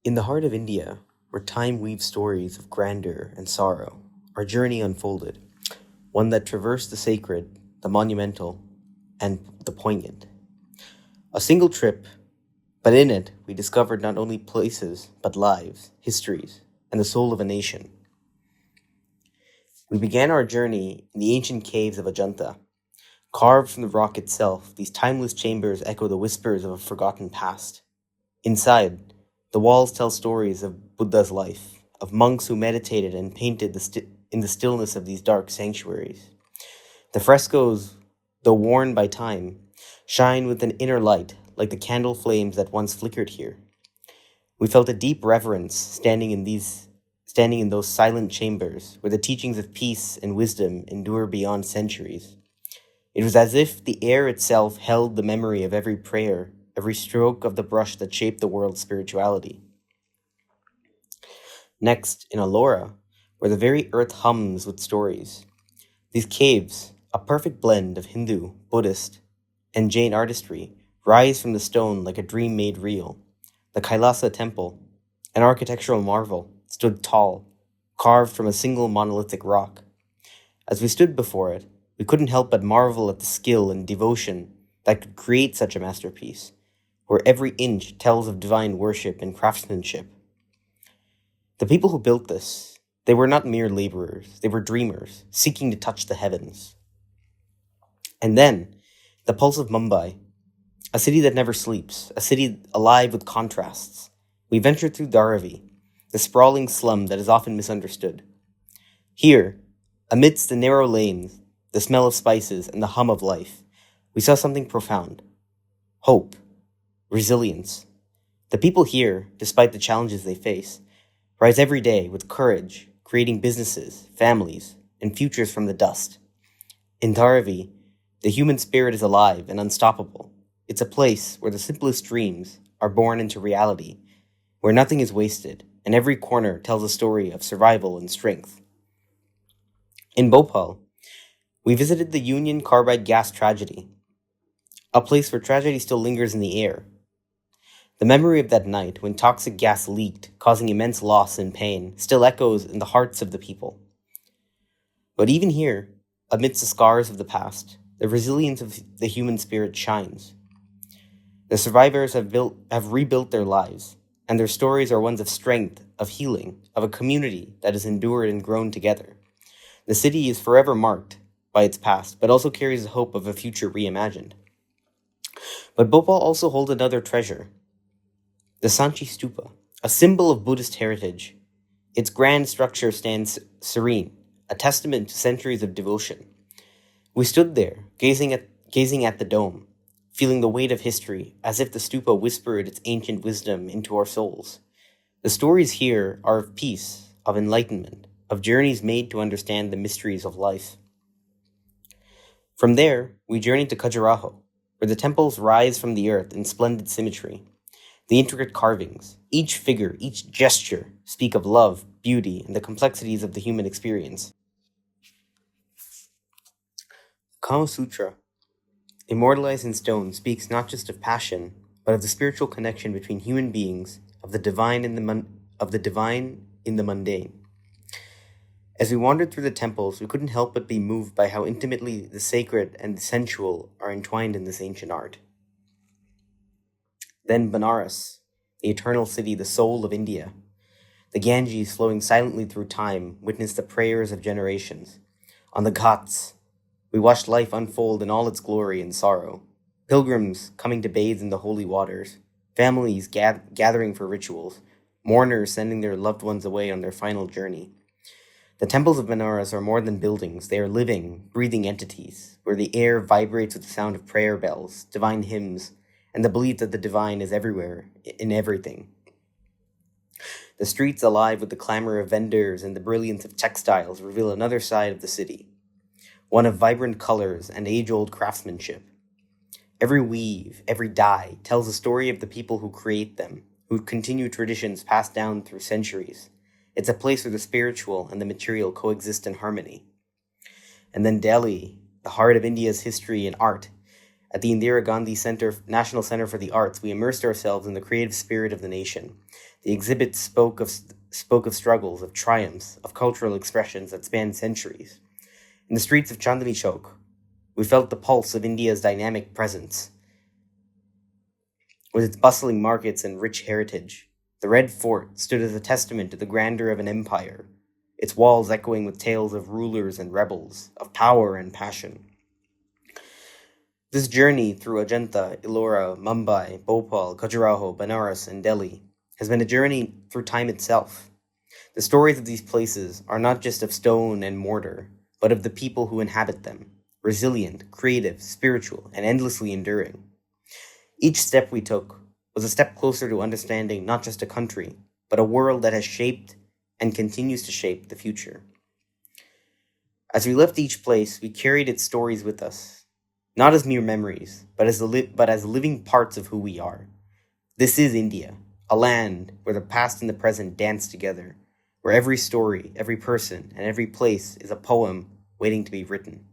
In the heart of India, where time weaves stories of grandeur and sorrow, our journey unfolded, one that traversed the sacred, the monumental, and the poignant. A single trip, but in it we discovered not only places, but lives, histories, and the soul of a nation. We began our journey in the ancient caves of Ajanta. Carved from the rock itself, these timeless chambers echo the whispers of a forgotten past. Inside, the walls tell stories of Buddha's life, of monks who meditated and painted in the stillness of these dark sanctuaries. The frescoes, though worn by time, shine with an inner light like the candle flames that once flickered here. We felt a deep reverence standing in those silent chambers where the teachings of peace and wisdom endure beyond centuries. It was as if the air itself held the memory of every prayer, every stroke of the brush that shaped the world's spirituality. Next, in Ellora, where the very earth hums with stories, these caves, a perfect blend of Hindu, Buddhist, and Jain artistry, rise from the stone like a dream made real. The Kailasa temple, an architectural marvel, stood tall, carved from a single monolithic rock. As we stood before it, we couldn't help but marvel at the skill and devotion that could create such a masterpiece, where every inch tells of divine worship and craftsmanship. The people who built this, they were not mere laborers, they were dreamers, seeking to touch the heavens. And then, the pulse of Mumbai, a city that never sleeps, a city alive with contrasts. We ventured through Dharavi, the sprawling slum that is often misunderstood. Here, amidst the narrow lanes, the smell of spices, and the hum of life, we saw something profound. Hope. Resilience. The people here, despite the challenges they face, rise every day with courage, creating businesses, families, and futures from the dust. In Dharavi, the human spirit is alive and unstoppable. It's a place where the simplest dreams are born into reality, where nothing is wasted, and every corner tells a story of survival and strength. In Bhopal, we visited the Union Carbide gas tragedy, a place where tragedy still lingers in the air. The memory of that night when toxic gas leaked, causing immense loss and pain, still echoes in the hearts of the people. But even here, amidst the scars of the past, the resilience of the human spirit shines. The survivors have rebuilt their lives, and their stories are ones of strength, of healing, of a community that has endured and grown together. The city is forever marked by its past, but also carries the hope of a future reimagined. But Bhopal also holds another treasure, the Sanchi Stupa, a symbol of Buddhist heritage. Its grand structure stands serene, a testament to centuries of devotion. We stood there, gazing at the dome, feeling the weight of history, as if the stupa whispered its ancient wisdom into our souls. The stories here are of peace, of enlightenment, of journeys made to understand the mysteries of life. From there, we journeyed to Khajuraho, where the temples rise from the earth in splendid symmetry. The intricate carvings, each figure, each gesture, speak of love, beauty, and the complexities of the human experience. The Kama Sutra, immortalized in stone, speaks not just of passion, but of the spiritual connection between human beings, of the divine in the mundane. As we wandered through the temples, we couldn't help but be moved by how intimately the sacred and the sensual are entwined in this ancient art. Then Benares, the eternal city, the soul of India. The Ganges, flowing silently through time, witnessed the prayers of generations. On the Ghats, we watched life unfold in all its glory and sorrow. Pilgrims coming to bathe in the holy waters, families gathering for rituals, mourners sending their loved ones away on their final journey. The temples of Benares are more than buildings. They are living, breathing entities, where the air vibrates with the sound of prayer bells, divine hymns, and the belief that the divine is everywhere, in everything. The streets alive with the clamor of vendors and the brilliance of textiles reveal another side of the city, one of vibrant colors and age-old craftsmanship. Every weave, every dye tells a story of the people who create them, who continue traditions passed down through centuries. It's a place where the spiritual and the material coexist in harmony. And then Delhi, the heart of India's history and art, At the Indira Gandhi National Center for the Arts, we immersed ourselves in the creative spirit of the nation. The exhibit spoke of struggles, of triumphs, of cultural expressions that spanned centuries. In the streets of Chandni Chowk, we felt the pulse of India's dynamic presence. With its bustling markets and rich heritage, the Red Fort stood as a testament to the grandeur of an empire, its walls echoing with tales of rulers and rebels, of power and passion. This journey through Ajanta, Ellora, Mumbai, Bhopal, Khajuraho, Banaras, and Delhi has been a journey through time itself. The stories of these places are not just of stone and mortar, but of the people who inhabit them, resilient, creative, spiritual, and endlessly enduring. Each step we took was a step closer to understanding not just a country, but a world that has shaped and continues to shape the future. As we left each place, we carried its stories with us, not as mere memories, but as living parts of who we are. This is India, a land where the past and the present dance together, where every story, every person, and every place is a poem waiting to be written.